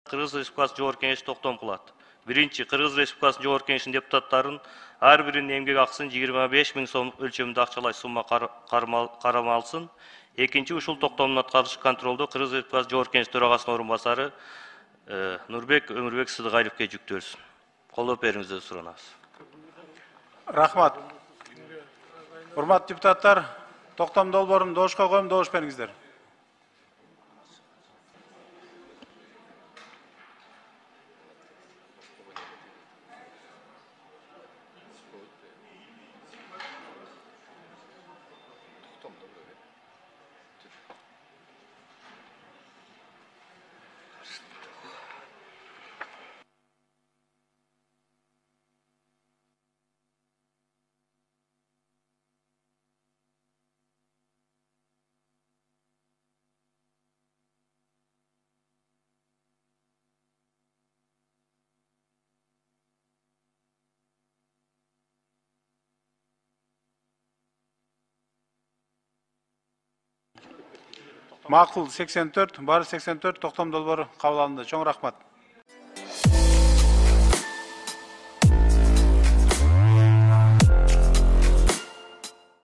Кыргыз Республикасы Жогорку Кеңеши токтом кылат. Биринчи, Кыргыз Республикасы Жогорку Кеңешинин депутаттарын ар биринин эмгек акысын 25 000 сом өлчөмүндө акчалай сумма карама алсын. Экинчи, ушул токтомдун аткарылышы контролдо Кыргыз Республикасы Жогорку Кеңеши төрагасынын орун басары Нурбек Өмүрбек Сыдыгаевке жүктөлсүн. Колдоп бериңиздерди суранабыз. Рахмат. Урматтуу депутаттар, токтом долбоорун добушка коем, добуш бериңиздер. Макул 84, бары 84 токтом долбоору кабыл алынды. Чоң рахмат.